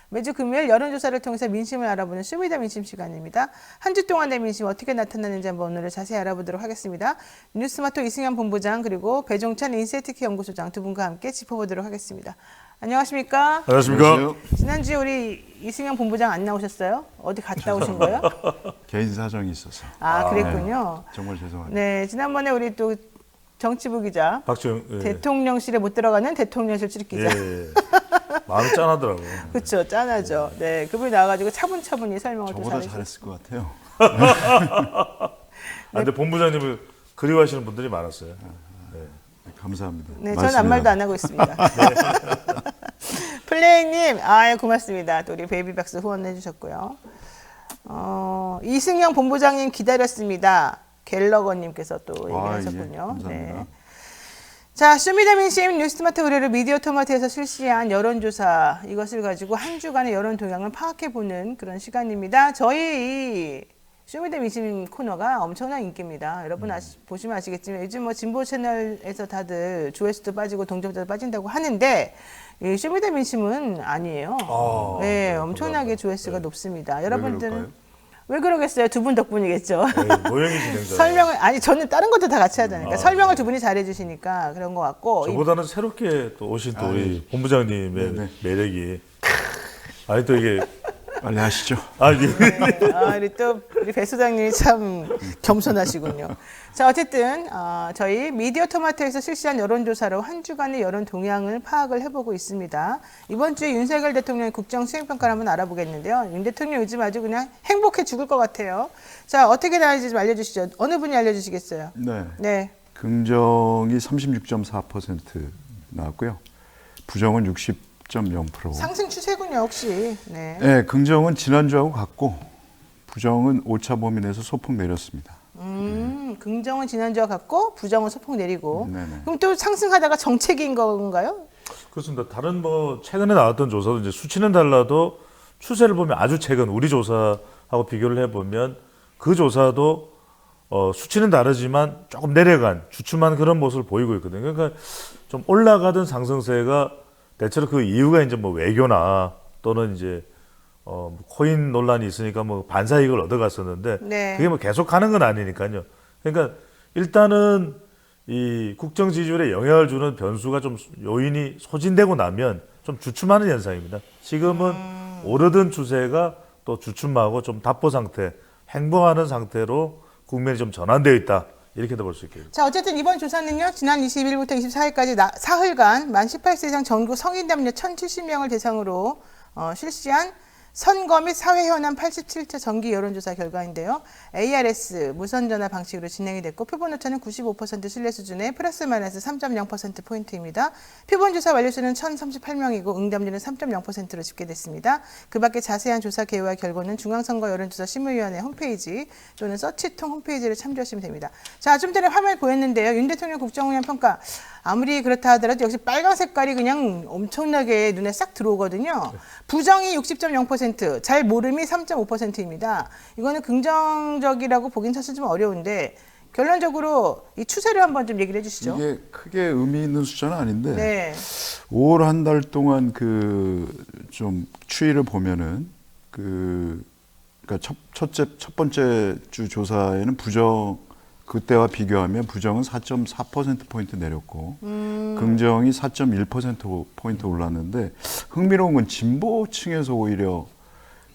매주 금요일 여론조사를 통해서 민심을 알아보는 쇼미더 민심 시간입니다. 한 주 동안의 민심 어떻게 나타났는지 한번 오늘 자세히 알아보도록 하겠습니다. 뉴스마토 이승현 본부장 그리고 배종찬 인사이트키 연구소장 두 분과 함께 짚어보도록 하겠습니다. 안녕하십니까? 안녕하십니까? 지난주에 우리 이승현 본부장 안 나오셨어요? 어디 갔다 오신 거예요? 개인 사정이 있어서. 그랬군요. 네, 정말 죄송합니다. 네, 지난번에 우리 또 정치부 기자, 박지영 대통령실에 못 들어가는 대통령실 출입 기자. 예. 마음이 짠하더라고요. 그렇죠, 짠하죠. 네, 그분이 나와가지고 차분차분히 설명을 또 저보다 잘해주셨어요. 잘했을 것 같아요. 근데 본부장님을 그리워하시는 분들이 많았어요. 네. 감사합니다. 네, 저는 아무 말도 안 하고 있습니다. 플레이님, 고맙습니다. 또 우리 베이비박스 후원해 주셨고요. 이승영 본부장님 기다렸습니다. 갤러거님께서 또 얘기하셨군요. 예, 감사합니다. 네. 자, 쇼미더민심 뉴스마트 의뢰로 미디어 토마토에서 실시한 여론조사 이것을 가지고 한 주간의 여론 동향을 파악해보는 그런 시간입니다. 저희 이 쇼미더민심 코너가 엄청난 인기입니다. 여러분 보시면 아시겠지만 요즘 뭐 진보 채널에서 다들 조회수도 빠지고 동접자도 빠진다고 하는데 이 쇼미더민심은 아니에요. 네, 엄청나게 조회수가 높습니다. 여러분들은 왜 그러겠어요? 두 분 덕분이겠죠. 네, 노영희 진행자. 설명을 저는 다른 것도 다 같이 하자니까 설명을 두 분이 잘해주시니까 그런 것 같고. 저보다는 새롭게 또 오신 또 우리 본부장님의 네. 매력이. 아니 또 이게 빨리 하시죠. 우리 배 소장님이 참 겸손하시군요. 자, 어쨌든 저희 미디어 토마토에서 실시한 여론조사로 한 주간의 여론 동향을 파악을 해보고 있습니다. 이번 주에 윤석열 대통령의 국정 수행평가를 한번 알아보겠는데요. 윤 대통령 요즘 아주 그냥 행복해 죽을 것 같아요. 자, 어떻게 나왔는지 좀 알려주시죠. 어느 분이 알려주시겠어요? 네. 긍정이 36.4% 나왔고요. 부정은 60.0%. 상승 추세군요, 혹시. 네. 네, 긍정은 지난주하고 같고 부정은 오차 범위 내에서 소폭 내렸습니다. 긍정은 지난주와 같고 부정은 소폭 내리고. 네네. 그럼 또 상승하다가 정책인 건가요? 그렇습니다. 다른 뭐 최근에 나왔던 조사도 이제 수치는 달라도 추세를 보면 아주 최근 우리 조사하고 비교를 해보면 그 조사도 수치는 다르지만 조금 내려간 주춤한 그런 모습을 보이고 있거든요. 그러니까 좀 올라가던 상승세가 대체로 그 이유가 이제 뭐 외교나 또는 이제 코인 논란이 있으니까 뭐 반사이익을 얻어갔었는데 네. 그게 뭐 계속 가는 건 아니니까요. 그러니까 일단은 이 국정 지지율에 영향을 주는 변수가 좀 요인이 소진되고 나면 좀 주춤하는 현상입니다. 지금은 오르던 추세가 또 주춤하고 좀 답보 상태, 횡보하는 상태로 국면이 좀 전환되어 있다. 이렇게도 볼 수 있겠습니다. 자, 어쨌든 이번 조사는요, 지난 20일부터 24일까지 사흘간 만 18세 이상 전국 성인 남녀 1,070명을 대상으로 실시한 선거 및 사회 현안 87차 정기 여론조사 결과인데요. ARS 무선전화 방식으로 진행이 됐고 표본 오차는 95% 신뢰 수준의 플러스 마이너스 3.0%포인트입니다. 표본 조사 완료수는 1,038명이고 응답률은 3.0%로 집계됐습니다. 그 밖에 자세한 조사 개요와 결과는 중앙선거 여론조사 심의위원회 홈페이지 또는 서치통 홈페이지를 참조하시면 됩니다. 자, 좀 전에 화면 보였는데요. 윤 대통령 국정운영 평가 아무리 그렇다 하더라도 역시 빨간 색깔이 그냥 엄청나게 눈에 싹 들어오거든요. 부정이 60.0%, 잘 모름이 3.5%입니다. 이거는 긍정적이라고 보긴 사실 좀 어려운데 결론적으로 이 추세를 한번 좀 얘기를 해주시죠. 이게 크게 의미 있는 숫자는 아닌데 네. 5월 한 달 동안 그 좀 추이를 보면은 그러니까 첫 번째 주 조사에는 부정 그때와 비교하면 부정은 4.4%포인트 내렸고 긍정이 4.1%포인트 올랐는데 흥미로운 건 진보층에서 오히려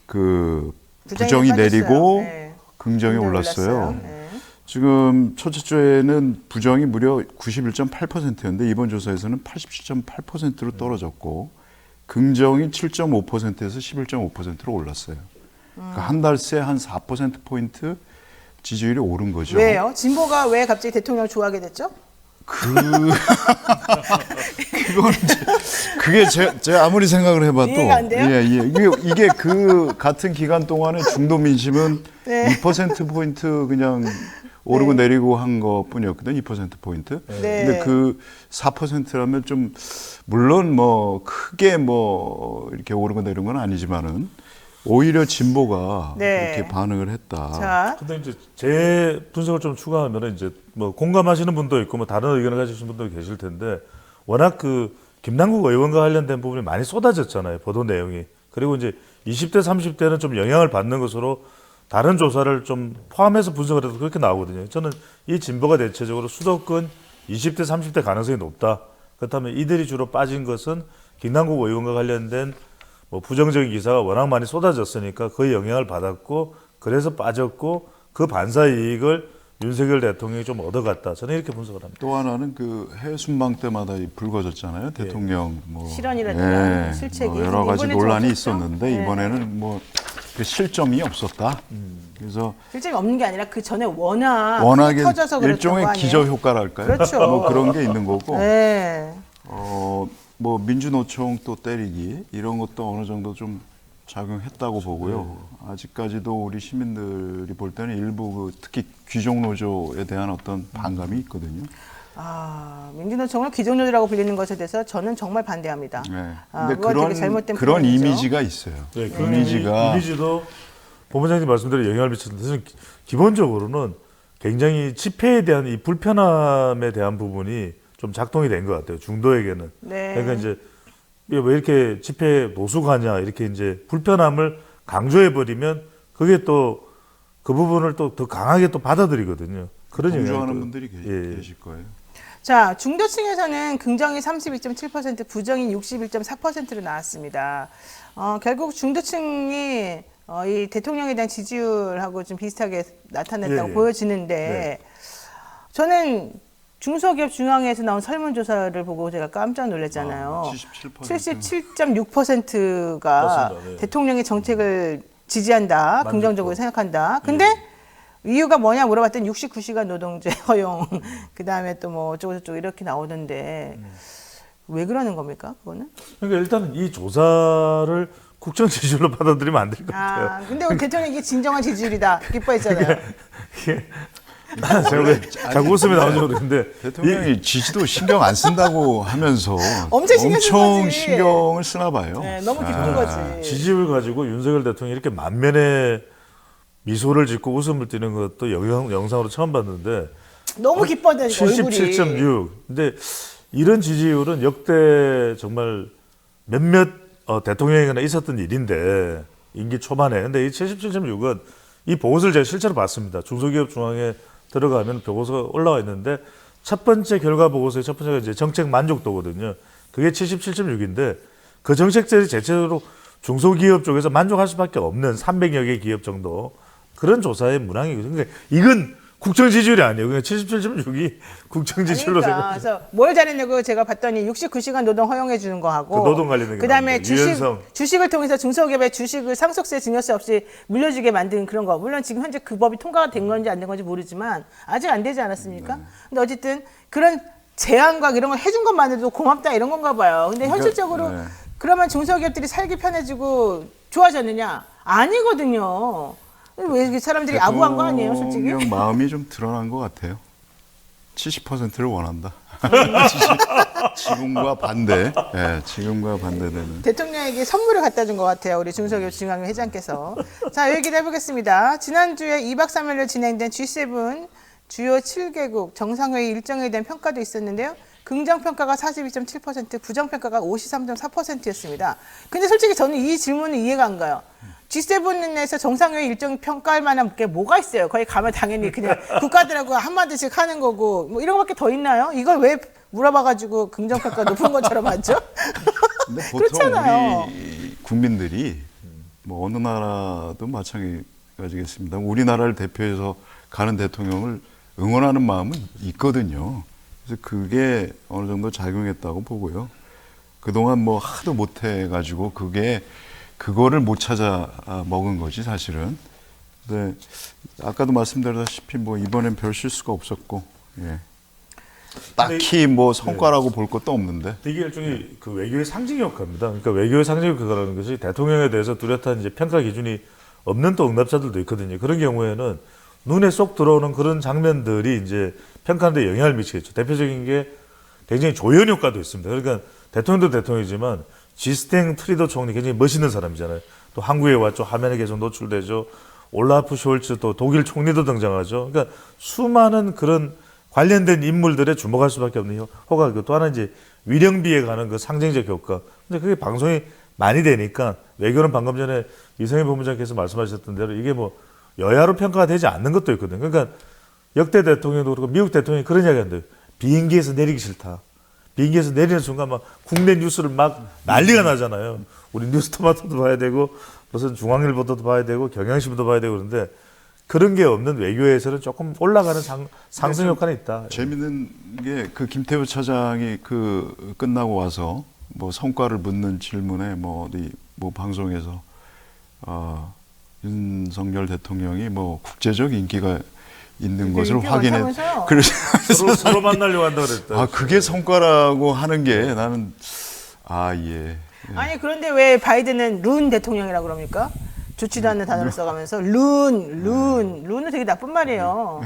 그 부정이 빠졌어요. 내리고 네. 긍정이 올랐어요. 네. 지금 첫째 주에는 부정이 무려 91.8%였는데 이번 조사에서는 87.8%로 떨어졌고 긍정이 7.5%에서 11.5%로 올랐어요. 그러니까 한 달 새 한 4%포인트 지지율이 오른 거죠. 왜요? 진보가 왜 갑자기 대통령을 좋아하게 됐죠? 그게 제 아무리 생각을 해봐도 이해가 안 돼요? 이게 그 같은 기간 동안에 중도 민심은 네. 2%포인트 그냥 오르고 네. 내리고 한 것뿐이었거든 2%포인트. 네. 근데 그 4%라면 좀 물론 뭐 크게 뭐 이렇게 오르고 내리는 건 아니지만은 오히려 진보가 네. 이렇게 반응을 했다. 자, 근데 이제 제 분석을 좀 추가하면은 이제 뭐 공감하시는 분도 있고 뭐 다른 의견을 가지신 분도 계실 텐데 워낙 그 김남국 의원과 관련된 부분이 많이 쏟아졌잖아요. 보도 내용이 그리고 이제 20대, 30대는 좀 영향을 받는 것으로 다른 조사를 좀 포함해서 분석을 해도 그렇게 나오거든요. 저는 이 진보가 대체적으로 수도권 20대, 30대 가능성이 높다. 그렇다면 이들이 주로 빠진 것은 김남국 의원과 관련된 뭐 부정적인 기사가 워낙 많이 쏟아졌으니까 그 영향을 받았고 그래서 빠졌고 그 반사 이익을 윤석열 대통령이 좀 얻어갔다. 저는 이렇게 분석을 합니다. 또 하나는 그 해외 순방 때마다 불거졌잖아요. 대통령 뭐 실언이라든가 실책이. 여러 가지 이번에 논란이 좀 있었는데 네. 이번에는 뭐 그 실점이 없었다. 그래서 실점이 없는 게 아니라 그 전에 워낙 워낙에 터져서 그랬던 일종의 거 아니에요? 기저 효과랄까요? 그렇죠. 뭐 그런 게 있는 거고. 네. 뭐 민주노총 또 때리기 이런 것도 어느 정도 좀 작용했다고 보고요. 아직까지도 우리 시민들이 볼 때는 일부 특히 귀족 노조에 대한 어떤 반감이 있거든요. 민주노총을 기존노조라고 불리는 것에 대해서 저는 정말 반대합니다. 네. 근데 근데 되게 잘못된 그런 표현이죠. 이미지가 있어요. 네, 그 이미지가 이미지도 본부장님 말씀대로 영향을 미쳤는데 저는 기본적으로는 굉장히 집회에 대한 이 불편함에 대한 부분이 좀 작동이 된 것 같아요. 중도에게는. 네. 그러니까 이제 왜 이렇게 집회에 노숙하냐 이렇게 이제 불편함을 강조해 버리면 그게 또 그 부분을 또 더 강하게 또 받아들이거든요. 그런 동조하는 영향이 분들이 예. 계실 거예요. 자, 중도층에서는 긍정이 32.7%, 부정이 61.4%로 나왔습니다. 결국 중도층이 이 대통령에 대한 지지율하고 좀 비슷하게 나타났다고 예. 보여지는데 네. 저는 중소기업 중앙회에서 나온 설문조사를 보고 제가 깜짝 놀랐잖아요. 77%. 77.6%가 맞습니다. 네. 대통령의 정책을 지지한다, 만족도. 긍정적으로 생각한다. 근데 이유가 뭐냐 물어봤더니 69시간 노동제 허용, 그 다음에 또 뭐 어쩌고저쩌고 이렇게 나오던데 왜 그러는 겁니까, 그거는? 그러니까 일단은 이 조사를 국정 지지율로 받아들이면 안 될 것 같아요. 근데 우리 대통령이 이게 진정한 지지율이다, 기뻐했잖아요. 제가 왜 자꾸 웃음이 나오는지 모르겠는데 대통령이 지지도 신경 안 쓴다고 하면서 엄청 신경 쓴 거지. 신경을 쓰나 봐요. 네, 너무 기쁜 거지. 지지율 가지고 윤석열 대통령이 이렇게 만면에 미소를 짓고 웃음을 띠는 것도 영상으로 처음 봤는데 너무 기뻐하다니까, 얼굴이. 77.6. 근데 이런 지지율은 역대 정말 몇몇 대통령에게나 있었던 일인데 임기 초반에. 근데 이 77.6은 이 보고서를 제가 실제로 봤습니다. 중소기업 중앙에 들어가면 보고서가 올라와 있는데 첫 번째 결과 보고서의 첫 번째가 이제 정책 만족도거든요. 그게 77.6인데 그 정책들이 대체적으로 중소기업 쪽에서 만족할 수밖에 없는 300여 개 기업 정도 그런 조사의 문항이거든요. 그러니까 이건 국정 지지율이 아니에요. 그냥 77.6이 국정 지지율로 그러니까, 그래서 뭘 잘했냐고 제가 봤더니 69시간 노동 허용해 주는 거 하고 그 노동 관련된 게 그다음에 나옵니다. 유연성. 주식을 통해서 중소기업의 주식을 상속세 증여세 없이 물려주게 만든 그런 거. 물론 지금 현재 그 법이 통과가 된 건지 안 된 건지 모르지만 아직 안 되지 않았습니까? 근데 어쨌든 그런 제안과 이런 걸 해준 것만으로도 고맙다 이런 건가 봐요. 근데 현실적으로 네. 그러면 중소기업들이 살기 편해지고 좋아졌느냐? 아니거든요. 왜 이렇게 사람들이 아부한 거 아니에요, 솔직히? 대통령 마음이 좀 드러난 것 같아요. 70%를 원한다. 지금과 반대. 예, 지금과 반대되는. 대통령에게 선물을 갖다 준 것 같아요. 우리 중소기업 중앙회 회장께서. 자, 얘기를 해보겠습니다. 지난주에 2박 3일로 진행된 G7 주요 7개국 정상회의 일정에 대한 평가도 있었는데요. 긍정평가가 42.7%, 부정평가가 53.4%였습니다. 근데 솔직히 저는 이 질문은 이해가 안 가요. G7에서 정상회의 일정 평가할 만한 게 뭐가 있어요? 거기 가면 당연히 그냥 국가들하고 한마디씩 하는 거고 뭐 이런 것밖에 더 있나요? 이걸 왜 물어봐가지고 긍정평가 높은 것처럼 하죠? 근데 보통 그렇잖아요. 우리 국민들이 뭐 어느 나라도 마찬가지겠습니다. 우리나라를 대표해서 가는 대통령을 응원하는 마음은 있거든요. 그래서 그게 어느 정도 작용했다고 보고요. 그동안 뭐 하도 못해가지고 그거를 못 찾아 먹은 거지 사실은. 근데 아까도 말씀드렸다시피 뭐 이번엔 별 실수가 없었고, 예. 딱히 뭐 성과라고 볼 것도 없는데. 이게 일종의 그 외교의 상징 효과입니다. 그러니까 외교의 상징 효과라는 것이 대통령에 대해서 뚜렷한 이제 평가 기준이 없는 또 응답자들도 있거든요. 그런 경우에는 눈에 쏙 들어오는 그런 장면들이 이제 평가하는데 영향을 미치겠죠. 대표적인 게 굉장히 조연 효과도 있습니다. 그러니까 대통령도 대통령이지만 지스탱 트리더 총리 굉장히 멋있는 사람이잖아요. 또 한국에 왔죠. 화면에 계속 노출되죠. 올라프 숄츠 또 독일 총리도 등장하죠. 그러니까 수많은 그런 관련된 인물들에 주목할 수밖에 없는 효과가 있고 또 하나 이제 위령비에 가는 그 상징적 효과. 근데 그게 방송이 많이 되니까 외교는 방금 전에 이성희 본부장께서 말씀하셨던 대로 이게 뭐 여야로 평가가 되지 않는 것도 있거든요. 그러니까 역대 대통령도 그렇고 미국 대통령이 그런 이야기 한대요. 비행기에서 내리기 싫다. 비행기에서 내리는 순간 막 국내 뉴스를 막 난리가 나잖아요. 우리 뉴스토마토도 봐야 되고 무슨 중앙일보도 봐야 되고 경향신문도 봐야 되고 그런데 그런 게 없는 외교에서는 조금 올라가는 상승 효과는 있다. 재밌는 게 그 김태우 차장이 그 끝나고 와서 뭐 성과를 묻는 질문에 뭐 어디 뭐 방송에서 윤석열 대통령이 뭐 국제적 인기가 있는 것을 인기가 확인해. 많다면서요? 그래서 서로 만나려고 한다 그랬다. 그게 성과라고 하는 게 나는 예. 아니 그런데 왜 바이든은 룬 대통령이라고 그럽니까? 좋지도 않는 단어를 써가면서 룬은 되게 나쁜 말이에요.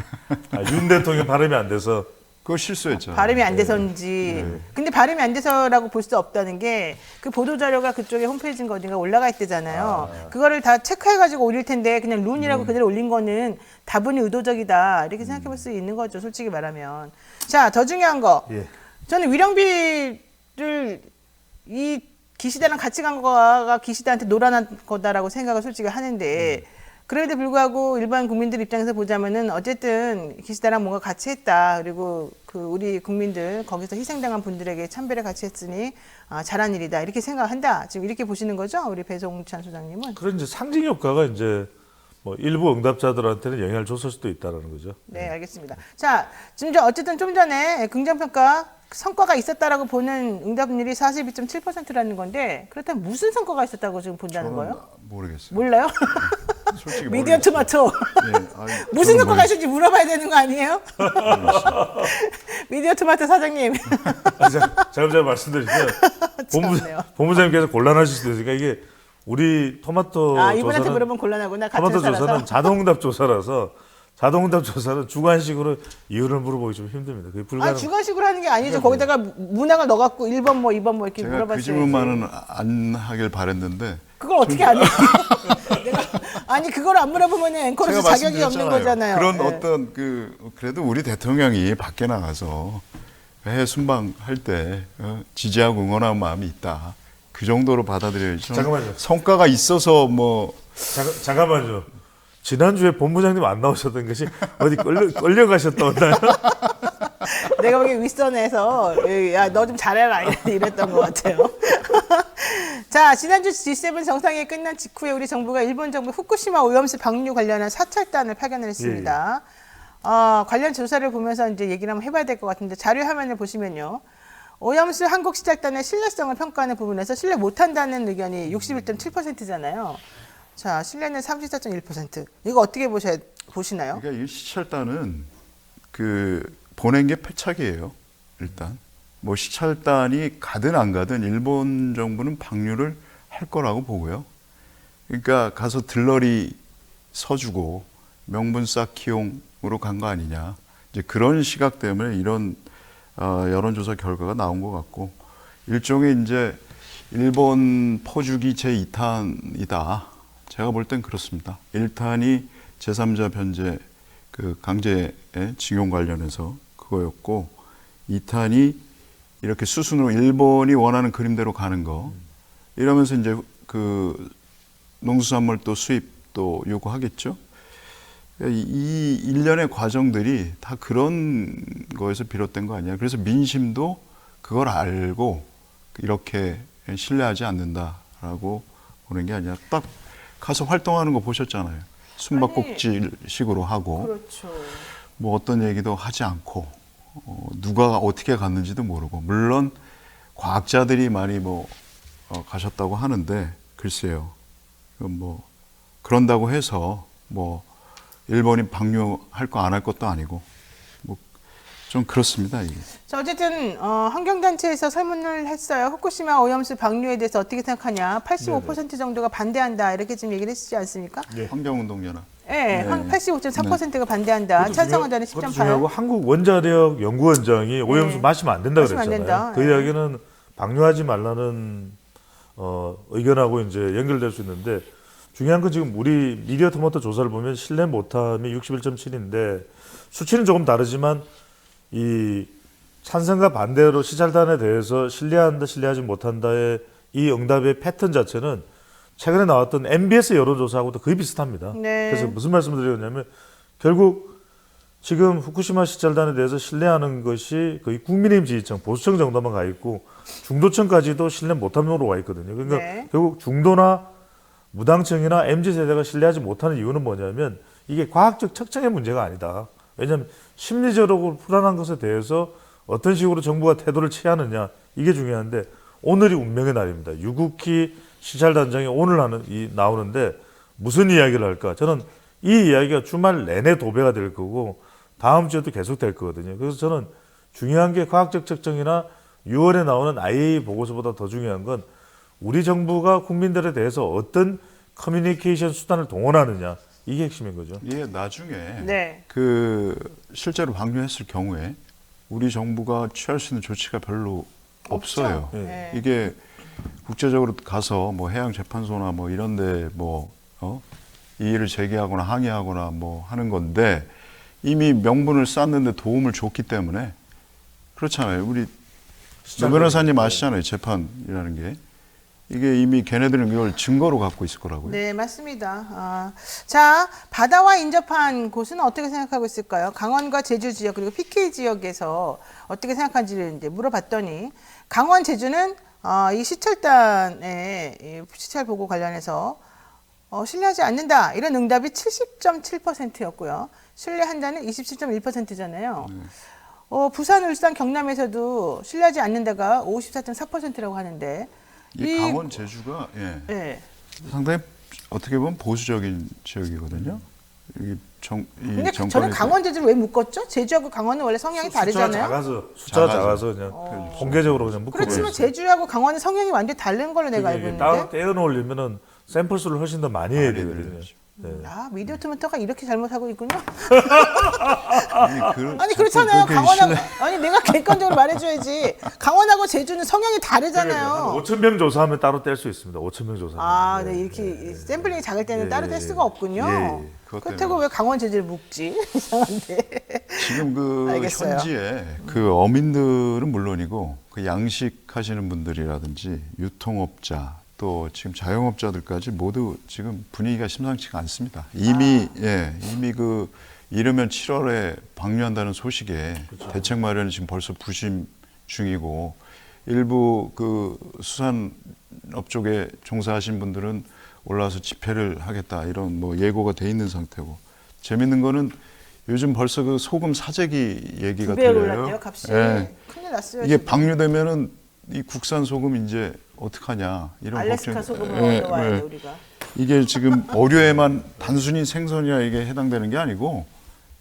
윤 대통령 발음이 안 돼서 그거 실수했죠. 발음이 안 돼서인지. 근데 발음이 안 돼서라고 볼 수 없다는 게 그 보도 자료가 그쪽에 홈페이지인가 어딘가 올라가 있대잖아요. 그거를 다 체크해가지고 올릴 텐데 그냥 룬이라고 그대로 올린 거는 다분히 의도적이다 이렇게 생각해 볼 수 있는 거죠. 솔직히 말하면. 자, 더 중요한 거. 예. 저는 위령비를 이 기시다랑 같이 간 거가 기시다한테 놀아난 거다라고 생각을 솔직히 하는데 그래도 불구하고 일반 국민들 입장에서 보자면은 어쨌든 기시다랑 뭔가 같이 했다. 그리고 그 우리 국민들 거기서 희생당한 분들에게 참배를 같이 했으니 잘한 일이다. 이렇게 생각한다. 지금 이렇게 보시는 거죠? 우리 배종찬 소장님은. 그런 이제 상징 효과가 이제 뭐 일부 응답자들한테는 영향을 줬을 수도 있다라는 거죠. 네, 알겠습니다. 자, 지금 어쨌든 좀 전에 긍정평가 성과가 있었다라고 보는 응답률이 42.7%라는 건데 그렇다면 무슨 성과가 있었다고 지금 본다는 저는 거예요? 모르겠어요. 몰라요? 솔직히 미디어 모르겠어요. 토마토. 무슨 저는 성과가 있을지 물어봐야 되는 거 아니에요? 미디어 토마토 사장님. 제가 말씀드리면 참네요. 본부장님께서 곤란하실 수도 있으니까 이게 우리 토마토 이분한테 조사는 물어보면 곤란하구나. 같은 토마토 회사라서. 조사는 자동응답 조사라서 자동응답 조사는 주관식으로 이유를 물어보기 좀 힘듭니다. 그게 불가능. 주관식으로 하는 게 아니죠. 거기다가 문항을 넣어갖고 1번 뭐 2번 뭐 이렇게 제가 그 물어봤어요. 질문만은 안 하길 바랬는데 그걸 어떻게 안 해? 아니 그걸 안 물어보면 앵커로서 제가 자격이 없는 거잖아요. 그런 네. 어떤 그래도 우리 대통령이 밖에 나가서 해외 순방할 때 지지하고 응원하는 마음이 있다. 그 정도로 받아들여야죠. 잠깐만요. 성과가 있어서 뭐 잠깐만요. 지난주에 본부장님 안 나오셨던 것이 어디 끌려가셨다나요? 내가 보기엔 윗선에서 야 너 좀 잘해라 이랬던 것 같아요. 자, 지난주 G7 정상회의 끝난 직후에 우리 정부가 일본 정부 후쿠시마 오염수 방류 관련한 사찰단을 파견을 했습니다. 관련 조사를 보면서 이제 얘기를 한번 해봐야 될 것 같은데 자료 화면을 보시면요. 오염수 한국 시찰단의 신뢰성을 평가하는 부분에서 신뢰 못한다는 의견이 61.7%잖아요. 자, 신뢰는 34.1%. 이거 어떻게 보시나요? 그러니까 이 시찰단은 보낸 게 패착이에요. 일단 뭐 시찰단이 가든 안 가든 일본 정부는 방류를 할 거라고 보고요. 그러니까 가서 들러리 서주고 명분 쌓기용으로 간 거 아니냐. 이제 그런 시각 때문에 이런 여론조사 결과가 나온 것 같고 일종의 이제 일본 퍼주기 제2탄이다. 제가 볼 땐 그렇습니다. 1탄이 제3자 변제 강제 징용 관련해서 그거였고 2탄이 이렇게 수순으로 일본이 원하는 그림대로 가는 거 이러면서 이제 농수산물 또 수입도 요구하겠죠. 이 일련의 과정들이 다 그런 거에서 비롯된 거 아니야. 그래서 민심도 그걸 알고 이렇게 신뢰하지 않는다라고 보는 게 아니라 딱 가서 활동하는 거 보셨잖아요. 숨바꼭질식으로 하고 그렇죠. 뭐 어떤 얘기도 하지 않고 누가 어떻게 갔는지도 모르고 물론 과학자들이 많이 가셨다고 하는데 글쎄요. 뭐 그런다고 해서 뭐 일본이 방류할 거 안 할 것도 아니고 뭐 좀 그렇습니다. 이게. 자, 어쨌든 환경단체에서 설문을 했어요. 후쿠시마 오염수 방류에 대해서 어떻게 생각하냐. 85% 정도가 반대한다. 이렇게 지금 얘기를 했지 않습니까? 환경운동연합. 네, 85.4%가 반대한다. 찬성한다는 그것도 중요하고 10.8. 한국 원자력 연구원장이 오염수 마시면 안 된다 마시면 안 그랬잖아요. 된다. 그 네. 이야기는 방류하지 말라는 의견하고 이제 연결될 수 있는데 중요한 건 지금 우리 미디어 토마토 조사를 보면 신뢰 못함이 61.7인데 수치는 조금 다르지만 이 찬성과 반대로 시찰단에 대해서 신뢰한다, 신뢰하지 못한다의 이 응답의 패턴 자체는 최근에 나왔던 MBS 여론조사하고도 거의 비슷합니다. 네. 그래서 무슨 말씀을 드리냐면 결국 지금 후쿠시마 시찰단에 대해서 신뢰하는 것이 거의 국민의힘 지지층, 보수층 정도만 가 있고 중도층까지도 신뢰 못하는 으로 와 있거든요. 그러니까 네. 결국 중도나 무당층이나 MZ세대가 신뢰하지 못하는 이유는 뭐냐면 이게 과학적 측정의 문제가 아니다. 왜냐하면 심리적으로 불안한 것에 대해서 어떤 식으로 정부가 태도를 취하느냐 이게 중요한데 오늘이 운명의 날입니다. 유국희 시찰단장이 오늘 나오는데 무슨 이야기를 할까? 저는 이 이야기가 주말 내내 도배가 될 거고 다음 주에도 계속 될 거거든요. 그래서 저는 중요한 게 과학적 측정이나 6월에 나오는 IAEA 보고서보다 더 중요한 건 우리 정부가 국민들에 대해서 어떤 커뮤니케이션 수단을 동원하느냐 이게 핵심인 거죠. 이게 나중에 네. 그 실제로 방류했을 경우에 우리 정부가 취할 수 있는 조치가 별로 없어요. 네. 네. 이게 국제적으로 가서 뭐 해양재판소나 뭐 이런데 뭐 이의를 제기하거나 항의하거나 뭐 하는 건데 이미 명분을 쌓는데 도움을 줬기 때문에 그렇잖아요. 우리 노 변호사님 아시잖아요. 재판이라는 게 이게 이미 걔네들은 이걸 증거로 갖고 있을 거라고요. 네, 맞습니다. 자, 바다와 인접한 곳은 어떻게 생각하고 있을까요? 강원과 제주 지역 그리고 PK 지역에서 어떻게 생각하는지를 이제 물어봤더니 강원, 제주는 이 시찰단의 이 시찰 보고 관련해서 신뢰하지 않는다 이런 응답이 70.7%였고요. 신뢰한다는 27.1%잖아요. 부산, 울산, 경남에서도 신뢰하지 않는다가 54.4%라고 하는데 이 강원, 제주가 네. 상당히 어떻게 보면 보수적인 지역이거든요. 근데 저는 강원, 제주를 왜 묶었죠? 제주하고 강원은 원래 성향이 다르잖아요. 숫자가 작아서 그냥 통계적으로 그냥 묶어. 그렇지만 제주하고 강원은 성향이 완전히 다른 걸로 내가 알고 있는데. 따로 떼어놓으려면은 샘플 수를 훨씬 더 많이 해야 되거든요. 네. 미디어 토마토가 이렇게 잘못하고 있군요. 아니, 아니 그렇잖아요. 강원하고 아니 내가 객관적으로 말해줘야지. 강원하고 제주는 성향이 다르잖아요. 5천 명 조사하면 따로 뗄 수 있습니다. 5천 명 조사하면. 네, 이렇게 샘플링이 작을 때는 따로 뗄 수가 없군요. 그렇다고 왜 강원, 제주를 묶지? 이상한데. 지금 그 알겠어요. 현지에 그 어민들은 물론이고 그 양식하시는 분들이라든지 유통업자 또 지금 자영업자들까지 모두 지금 분위기가 심상치가 않습니다. 이미 그 이르면 7월에 방류한다는 소식에 대책 마련이 지금 벌써 부심 중이고 일부 그 수산업 쪽에 종사하신 분들은 올라와서 집회를 하겠다 이런 뭐 예고가 돼 있는 상태고 재밌는 거는 요즘 벌써 그 소금 사재기 얘기가 2배 들려요. 올랐대요, 값이. 큰일 났어요. 이게 지금. 방류되면은 이 국산 소금 이제 어떡하냐 이런 알래스카 걱정. 소금을 얻어와야 돼 우리가. 이게 지금 어류에만 단순히 생선이나 이게 해당되는 게 아니고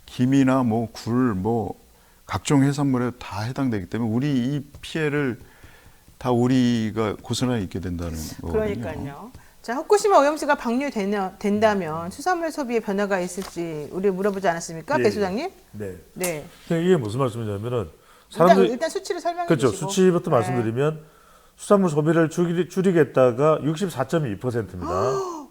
김이나 뭐 굴 뭐 각종 해산물에 다 해당되기 때문에 우리 이 피해를 다 우리가 고스란히 입게 된다는 거거든요. 그러니까요. 자, 후쿠시마 오염수가 방류된다면 수산물 소비에 변화가 있을지 우리 물어보지 않았습니까, 배 소장님? 네. 네. 이게 무슨 말씀이냐면은 사람들이 일단 수치를 설명해 그렇죠. 주시고. 수치부터 말씀드리면 수산물 소비를 줄이겠다가 64.2%입니다.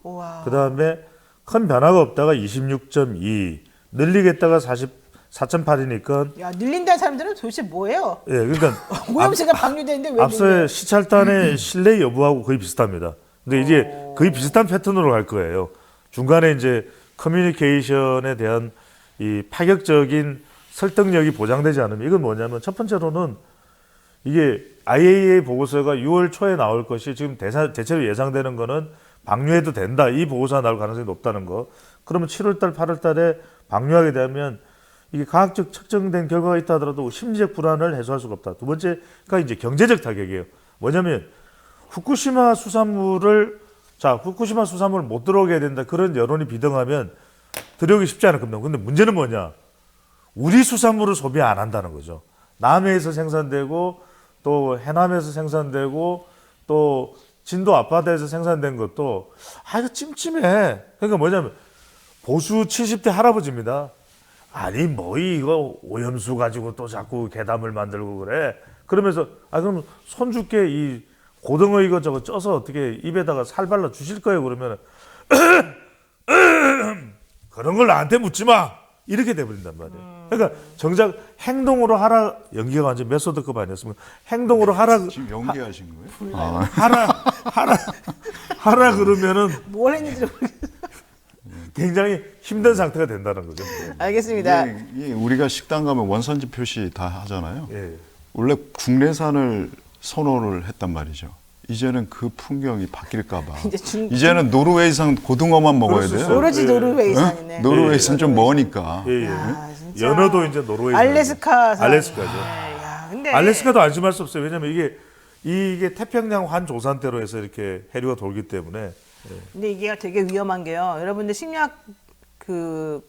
우와. 그다음에 큰 변화가 없다가 26.2, 늘리겠다가 44.8이니까 야, 늘린다는 사람들은 도대체 뭐예요? 예, 그러니까 오염수가 방류되는데 왜 앞서의 늘려요? 시찰단의 신뢰 여부하고 거의 비슷합니다. 근데 이제 거의 비슷한 패턴으로 갈 거예요. 중간에 이제 커뮤니케이션에 대한 이 파격적인 설득력이 보장되지 않으면 이건 뭐냐면 첫 번째로는 이게 IAEA 보고서가 6월 초에 나올 것이 지금 대체로 예상되는 거는 방류해도 된다. 이 보고서가 나올 가능성이 높다는 거. 그러면 7월달, 8월달에 방류하게 되면 이게 과학적 측정된 결과가 있다 하더라도 심리적 불안을 해소할 수가 없다. 두 번째가 이제 경제적 타격이에요. 뭐냐면 후쿠시마 수산물을 못 들어오게 해야 된다. 그런 여론이 비등하면 들여오기 쉽지 않을 겁니다. 근데 문제는 뭐냐? 우리 수산물을 소비 안 한다는 거죠. 남해에서 생산되고 또 해남에서 생산되고 또 진도 앞바다에서 생산된 것도 이거 찜찜해. 그러니까 뭐냐면 보수 70대 할아버지입니다. 아니 뭐 이거 오염수 가지고 또 자꾸 괴담을 만들고 그래. 그러면서 그럼 손주께 이 고등어 이것저것 쪄서 어떻게 입에다가 살 발라 주실 거예요? 그러면 그런 걸 나한테 묻지 마. 이렇게 돼버린단 말이에요. 그러니까 정작 행동으로 하라 연기가 완전 메소드급 아니었습니까? 행동으로 하라 지금 연기하신 거예요? 아, 하라 그러면은 뭘 했는지 모르겠어요. 굉장히 힘든 상태가 된다는 거죠. 알겠습니다. 이게 우리가 식당 가면 원산지 표시 다 하잖아요. 예. 원래 국내산을 선호를 했단 말이죠. 이제는 그 풍경이 바뀔까봐. 이제는 노르웨이산 고등어만 먹어야 그럴 수 돼요. 있어요. 오로지 예. 노르웨이산이네. 노르웨이산 좀 머니까. 예, 예. 야, 진짜. 연어도 이제 노르웨이. 알래스카산. 알래스카죠. 야, 근데 알래스카도 안심할 수 없어요. 왜냐면 이게 태평양 환 조산대로 해서 이렇게 해류가 돌기 때문에. 근데 이게 되게 위험한 게요. 여러분들 심리학 그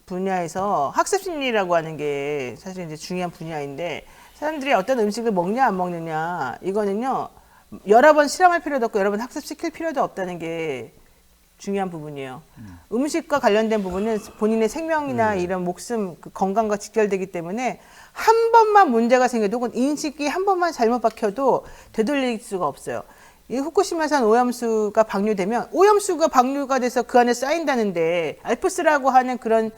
분야에서 학습 심리라고 하는 게 사실 이제 중요한 분야인데 사람들이 어떤 음식을 먹냐 안 먹느냐 이거는요 여러 번 실험할 필요도 없고 여러 번 학습시킬 필요도 없다는 게 중요한 부분이에요. 음식과 관련된 부분은 본인의 생명이나 이런 목숨 그 건강과 직결되기 때문에 한 번만 문제가 생겨도 혹은 인식이 한 번만 잘못 박혀도 되돌릴 수가 없어요. 이 후쿠시마산 오염수가 방류되면 오염수가 방류가 돼서 그 안에 쌓인다는데 알프스라고 하는 그런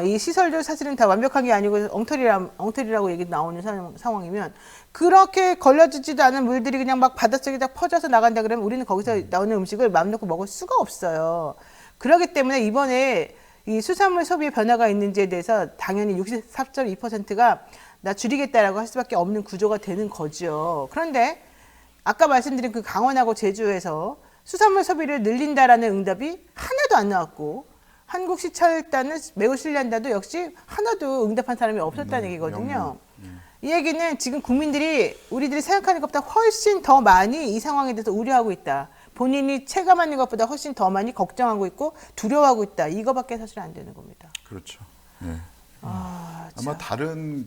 이 시설도 사실은 다 완벽한 게 아니고 엉터리라고 얘기 나오는 상황이면 그렇게 걸러지지도 않은 물들이 그냥 막 바닷속에 다 퍼져서 나간다 그러면 우리는 거기서 나오는 음식을 마음 놓고 먹을 수가 없어요. 그렇기 때문에 이번에 이 수산물 소비의 변화가 있는지에 대해서 당연히 64.2%가 나 줄이겠다라고 할 수밖에 없는 구조가 되는 거죠. 그런데 아까 말씀드린 그 강원하고 제주에서 수산물 소비를 늘린다라는 응답이 하나도 안 나왔고 한국시찰단은 매우 신뢰한다도 역시 하나도 응답한 사람이 없었다는 얘기거든요. 이 얘기는 지금 국민들이 우리들이 생각하는 것보다 훨씬 더 많이 이 상황에 대해서 우려하고 있다. 본인이 체감하는 것보다 훨씬 더 많이 걱정하고 있고 두려워하고 있다. 이거밖에 사실 안 되는 겁니다. 그렇죠. 네. 아, 아마 다른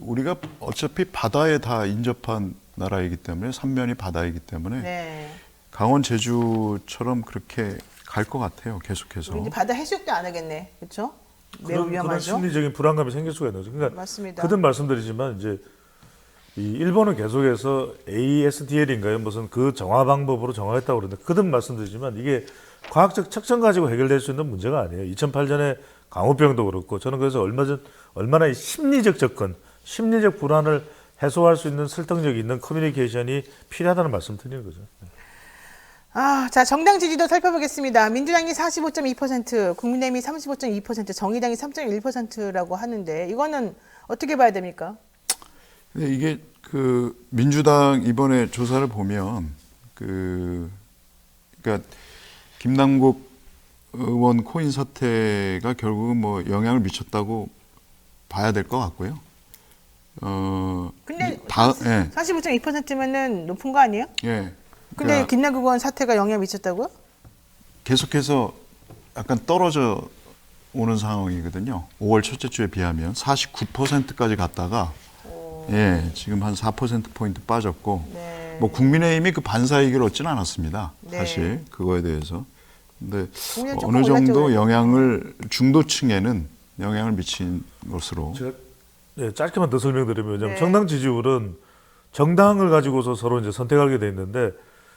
우리가 어차피 바다에 다 인접한 나라이기 때문에 삼면이 바다이기 때문에 네. 강원 제주처럼 그렇게 갈 것 같아요. 계속해서. 우리 이제 바다 해수욕도 안 하겠네. 그렇죠? 매우 그런 위험하죠. 심리적인 불안감이 생길 수가 있는 거죠. 그러니까 맞습니다. 거듭 말씀드리지만 이제 이 일본은 계속해서 ASDL인가요? 무슨 그 정화 방법으로 정화했다고 그러는데 거듭 말씀드리지만 이게 과학적 측정 가지고 해결될 수 있는 문제가 아니에요. 2008년에 강우병도 그렇고 저는 그래서 얼마나 이 심리적 접근, 심리적 불안을 해소할 수 있는 설득력 있는 커뮤니케이션이 필요하다는 말씀 드리는 거죠. 자, 정당 지지도 살펴보겠습니다. 민주당이 45.2%, 국민의힘이 35.2%, 정의당이 3.1%라고 하는데 이거는 어떻게 봐야 됩니까? 근데 이게 민주당 이번에 조사를 보면 그러니까 김남국 의원 코인 사태가 결국은 뭐 영향을 미쳤다고 봐야 될 것 같고요. 근데 예. 45.2%면은 높은 거 아니에요? 예. 근데 그러니까 김남국 의원 사태가 영향 미쳤다고요? 계속해서 약간 떨어져 오는 상황이거든요. 5월 첫째 주에 비하면 49%까지 갔다가 예, 지금 한 4%포인트 빠졌고 네. 뭐 국민의힘이 그 반사이익을 얻지는 않았습니다. 네. 사실 그거에 대해서. 근데 국민의힘 조금 어느 정도 올랐죠, 영향을 중도층에는 영향을 미친 것으로 제가 짧게만 더 설명드리면 왜냐하면 네. 정당 지지율은 정당을 가지고서 서로 이제 선택하게 돼 있는데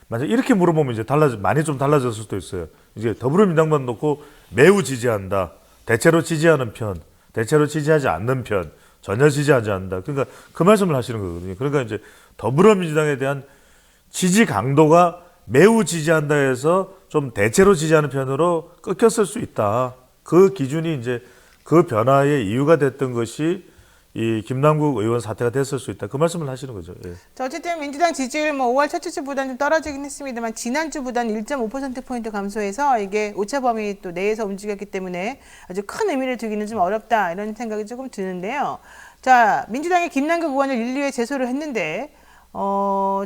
만약 이렇게 물어보면 이제 많이 좀 달라졌을 수도 있어요. 이제 더불어민주당만 놓고 매우 지지한다, 대체로 지지하는 편, 대체로 지지하지 않는 편, 전혀 지지하지 않는다. 그러니까 그 말씀을 하시는 거거든요. 그러니까 이제 더불어민주당에 대한 지지 강도가 매우 지지한다 해서 좀 대체로 지지하는 편으로 꺾였을 수 있다. 그 기준이 이제 그 변화의 이유가 됐던 것이 이 김남국 의원 사태가 됐을 수 있다. 그 말씀을 하시는 거죠. 예. 자, 어쨌든 민주당 지지율 5월 첫째 주보다는 좀 떨어지긴 했습니다만 지난주보다는 1.5%포인트 감소해서 이게 오차범위 또 내에서 움직였기 때문에 아주 큰 의미를 두기는 좀 어렵다 이런 생각이 조금 드는데요. 자, 민주당이 김남국 의원을 윤리위에 제소를 했는데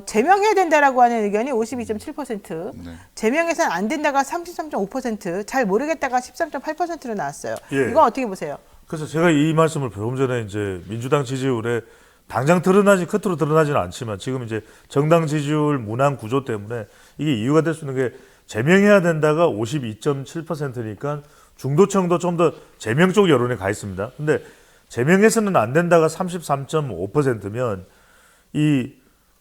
제명해야 된다라고 하는 의견이 52.7%, 네. 제명해서는 안 된다가 33.5%, 잘 모르겠다가 13.8%로 나왔어요. 예. 이건 어떻게 보세요? 그래서 제가 이 말씀을 조금 전에 이제 민주당 지지율에 당장 겉으로 드러나지는 않지만 지금 이제 정당 지지율 문항 구조 때문에 이게 이유가 될 수 있는 게 제명해야 된다가 52.7%니까 중도층도 좀 더 제명 쪽 여론에 가 있습니다. 근데 제명해서는 안 된다가 33.5%면 이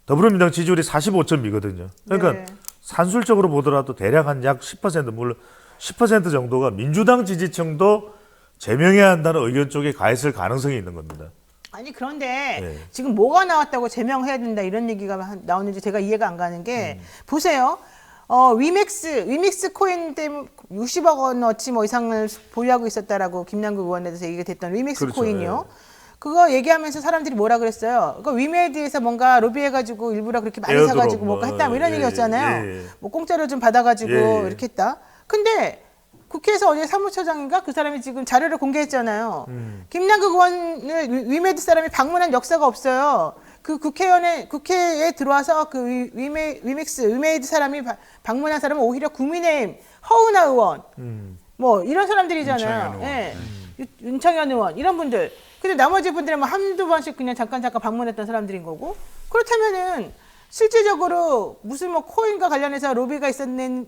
더불어민주당 지지율이 45.2거든요. 그러니까 네. 산술적으로 보더라도 대략 한 약 10% 물론 10% 정도가 민주당 지지층도 제명해야 한다는 의견 쪽에 가 있을 가능성이 있는 겁니다. 아니 그런데 네. 지금 뭐가 나왔다고 제명해야 된다 이런 얘기가 나오는지 제가 이해가 안 가는 게 보세요. 위믹스 코인 때문에 60억 원어치 뭐 이상을 보유하고 있었다라고 김남국 의원에 대해서 얘기가 됐던 위믹스 그렇죠. 코인이요. 그거 얘기하면서 사람들이 뭐라 그랬어요? 그 위메드에서 뭔가 로비해가지고 일부러 그렇게 많이 에어드롭 사가지고 뭔가 했다 뭐 이런 예, 얘기였잖아요. 예, 예. 뭐 공짜로 좀 받아가지고 예, 예. 이렇게 했다. 근데 국회에서 어제 사무처장인가 그 사람이 지금 자료를 공개했잖아요. 김남국 의원을 위메드 사람이 방문한 역사가 없어요. 그 국회에 들어와서 그 위메드 사람이 방문한 사람은 오히려 국민의힘 허은하 의원 뭐 이런 사람들이잖아요. 윤창현 의원. 예. 윤창현 의원 이런 분들. 근데 나머지 분들은 뭐 한두 번씩 그냥 잠깐 방문했던 사람들인 거고. 그렇다면은 실질적으로 무슨 뭐 코인과 관련해서 로비가 있었느니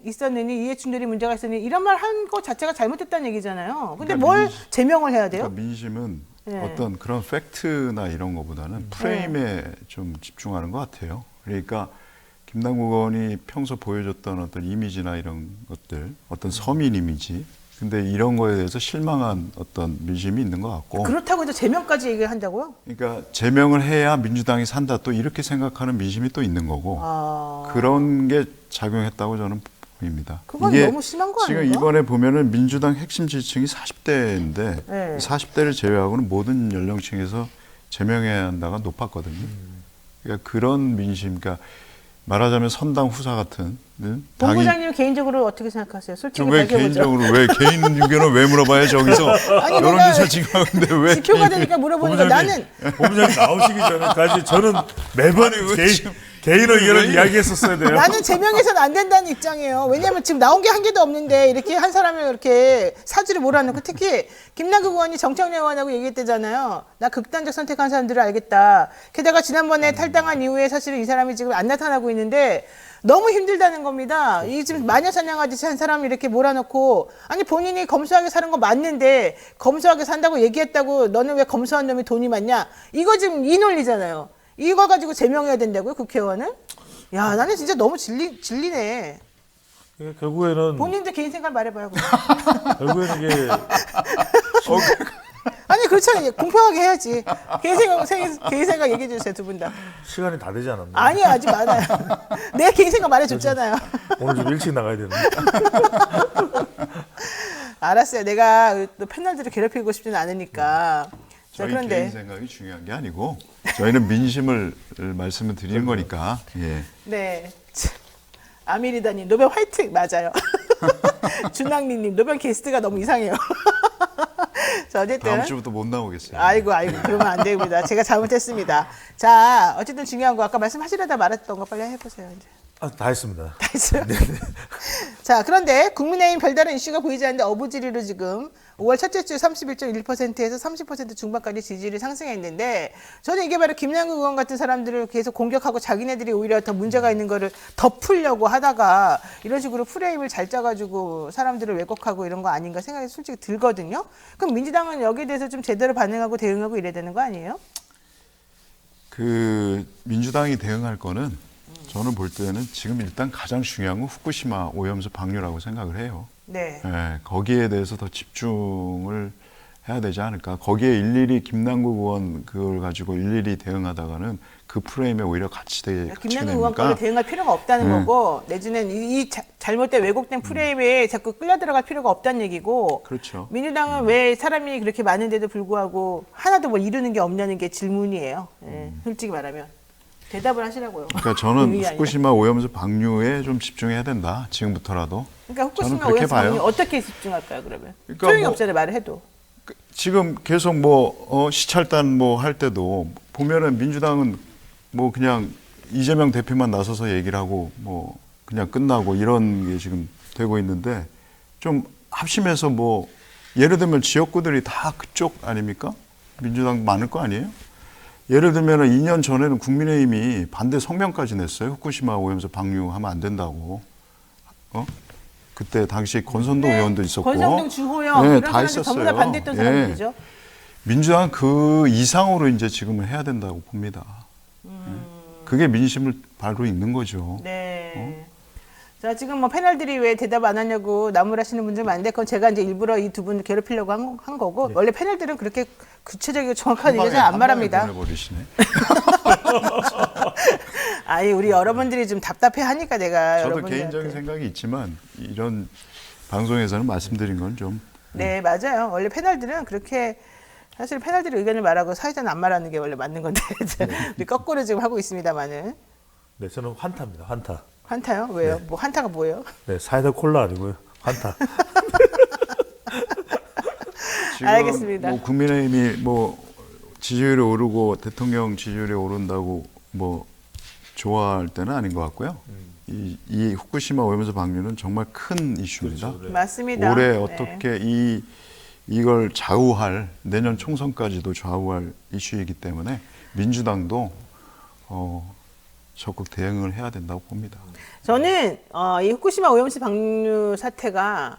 이해충돌이 문제가 있었느니 이런 말 한 거 자체가 잘못됐다는 얘기잖아요. 근데 그러니까 뭘 제명을 해야 돼요? 그러니까 민심은 네. 어떤 그런 팩트나 이런 거보다는 프레임에 좀 집중하는 것 같아요. 그러니까 김남국 의원이 평소 보여줬던 어떤 이미지나 이런 것들, 어떤 서민 이미지, 근데 이런 거에 대해서 실망한 어떤 민심이 있는 것 같고. 그렇다고 해서 제명까지 얘기를 한다고요? 그러니까 제명을 해야 민주당이 산다 또 이렇게 생각하는 민심이 또 있는 거고 그런 게 작용했다고 저는 보입니다. 그건 이게 너무 심한 거 지금 아닌가? 이번에 보면은 민주당 핵심 지지층이 40대인데 네. 40대를 제외하고는 모든 연령층에서 제명해야 한다가 높았거든요. 그러니까 그런 민심, 그러니까 말하자면 선당 후사 같은 당이 본부장님 개인적으로 어떻게 생각하세요? 솔직히 왜 밝혀보죠. 개인적으로 왜 개인 의견을 왜 물어봐요 저기서 아니, 여론조사 내가 지금 하는데 왜 지표가 개인 되니까 물어보니까 나는 본부장님 나오시기 전까지 저는 매번 개인 의견을 이야기했었어야 돼요. 나는 제명해서는 안 된다는 입장이에요. 왜냐하면 지금 나온 게 한 개도 없는데 이렇게 한 사람을 이렇게 사주를 몰아넣고 특히 김남국 의원이 정청래 의원하고 얘기했대잖아요. 나 극단적 선택한 사람들을 알겠다. 게다가 지난번에 탈당한 이후에 사실은 이 사람이 지금 안 나타나고 있는데 너무 힘들다는 겁니다. 이 지금 마녀 사냥하듯이 한 사람을 이렇게 몰아넣고 아니 본인이 검소하게 사는 거 맞는데 검소하게 산다고 얘기했다고 너는 왜 검소한 놈이 돈이 많냐? 이거 지금 이 논리잖아요. 이거 가지고 제명해야 된다고요, 국회의원은? 야, 나는 진짜 너무 질리네. 결국에는 본인도 개인 생각 말해봐요. 결국에는 이게 아니, 그렇잖아요. 공평하게 해야지. 개인 생각 얘기해 주세요, 두 분 다. 시간이 다 되지 않았나요? 아니요, 아직 많아요. 내 개인 생각 말해줬잖아요. 오늘 좀 일찍 나가야 되는데. 알았어요. 내가 또 패널들을 괴롭히고 싶지는 않으니까. 자, 저희 그런데 개인 생각이 중요한 게 아니고 저희는 민심을 말씀을 드리는 거니까. 예. 네. 참, 아미리다님 노벨 화이팅 맞아요. 준학리님 노벨 게스트가 너무 이상해요. 자, 어쨌든 다음 주부터 못 나오겠어요. 아이고 그러면 안 됩니다. 제가 잘못했습니다. 자, 어쨌든 중요한 거 아까 말씀하시려다 말았던 거 빨리 해보세요. 이제. 다 했습니다. 다 했어요. 자, 그런데 국민의힘 별다른 이슈가 보이지 않는데 어부지리로 지금 5월 첫째 주 31.1%에서 30% 중반까지 지지율이 상승했는데 저는 이게 바로 김남국 의원 같은 사람들을 계속 공격하고 자기네들이 오히려 더 문제가 있는 거를 덮으려고 하다가 이런 식으로 프레임을 잘 짜가지고 사람들을 왜곡하고 이런 거 아닌가 생각이 솔직히 들거든요. 그럼 민주당은 여기에 대해서 좀 제대로 반응하고 대응하고 이래야 되는 거 아니에요? 그 민주당이 대응할 거는 저는 볼 때는 지금 일단 가장 중요한 건 후쿠시마 오염수 방류라고 생각을 해요. 네. 예, 거기에 대해서 더 집중을 해야 되지 않을까. 거기에 일일이 김남국 의원 그걸 가지고 일일이 대응하다가는 그 프레임에 오히려 같이 김남국 의원 거를 대응할 필요가 없다는 거고 내지는 이 잘못된 왜곡된 프레임에 자꾸 끌려 들어갈 필요가 없다는 얘기고 그렇죠. 민주당은 왜 사람이 그렇게 많은데도 불구하고 하나도 뭐 이루는 게 없냐는 게 질문이에요. 예, 솔직히 말하면. 대답을 하시라고요. 그러니까 저는 의미 아니라. 후쿠시마 오염수 방류에 좀 집중해야 된다. 지금부터라도. 그러니까 저는 후쿠시마 그렇게 오염수 방류 봐요. 어떻게 집중할까요, 그러면? 그러니까 소용이 뭐- 없잖아요, 말을 해도. 지금 계속 뭐 시찰단 뭐 할 때도 보면은 민주당은 뭐 그냥 이재명 대표만 나서서 얘기를 하고 뭐 그냥 끝나고 이런 게 지금 되고 있는데 좀 합심해서 뭐 예를 들면 지역구들이 다 그쪽 아닙니까? 민주당 많을 거 아니에요? 예를 들면 2년 전에는 국민의힘이 반대 성명까지 냈어요. 후쿠시마 오염수 방류하면 안 된다고. 그때 당시 권선동 의원도 있었고. 권성동 주호영 네, 이런 다 사람들 전부 다 있었어요. 반대했던 예. 사람들이죠. 민주당은 그 이상으로 이제 지금은 해야 된다고 봅니다. 그게 민심을 바로 있는 거죠. 네. 자, 지금 뭐 패널들이 왜 대답 안 하냐고 나무라시는 분들 많은데 그건 제가 이제 일부러 이 두 분 괴롭히려고 한 거고 원래 패널들은 그렇게 구체적이고 정확한 얘기 잘 안 말합니다. 보내버리시네. 아니 우리 여러분들이 좀 답답해 하니까 내가 저도 여러분들한테. 개인적인 생각이 있지만 이런 방송에서는 말씀드린 건 좀 네, 맞아요. 원래 패널들은 그렇게 사실 패널들이 의견을 말하고 사회자는 안 말하는 게 원래 맞는 건데 우리 거꾸로 지금 하고 있습니다만은. 네, 저는 환타입니다. 환타. 환타요? 왜요? 네. 뭐 환타가 뭐예요? 네, 사이다 콜라 아니고요. 환타. 지금 알겠습니다. 뭐 국민의힘이 뭐 지지율이 오르고 대통령 지지율이 오른다고 뭐 좋아할 때는 아닌 것 같고요. 이 후쿠시마 오염수 방류는 정말 큰 이슈입니다. 그렇죠. 네. 맞습니다. 올해 네. 어떻게 이걸 좌우할 내년 총선까지도 좌우할 이슈이기 때문에 민주당도 적극 대응을 해야 된다고 봅니다. 저는 이 후쿠시마 오염수 방류 사태가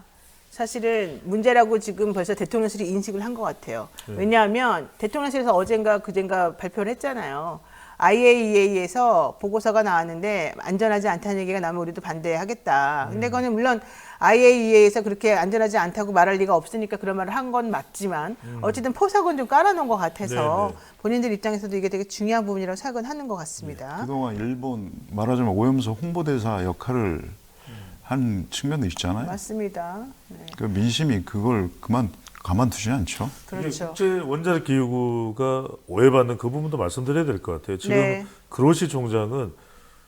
사실은 문제라고 지금 벌써 대통령실이 인식을 한 것 같아요. 왜냐하면 대통령실에서 어젠가 그젠가 발표를 했잖아요. IAEA에서 보고서가 나왔는데 안전하지 않다는 얘기가 나오면 우리도 반대하겠다. 근데 그거는 물론 IAEA에서 그렇게 안전하지 않다고 말할 리가 없으니까 그런 말을 한 건 맞지만 어쨌든 포석은 좀 깔아놓은 것 같아서 네네. 본인들 입장에서도 이게 되게 중요한 부분이라고 생각은 하는 것 같습니다. 그동안 일본 말하자면 오염수 홍보대사 역할을 한 측면도 있잖아요. 맞습니다. 네. 그 민심이 그걸 가만두지 않죠. 그렇죠. 국제 원자력 기구가 오해받는 그 부분도 말씀드려야 될 것 같아요. 지금 네. 그로시 총장은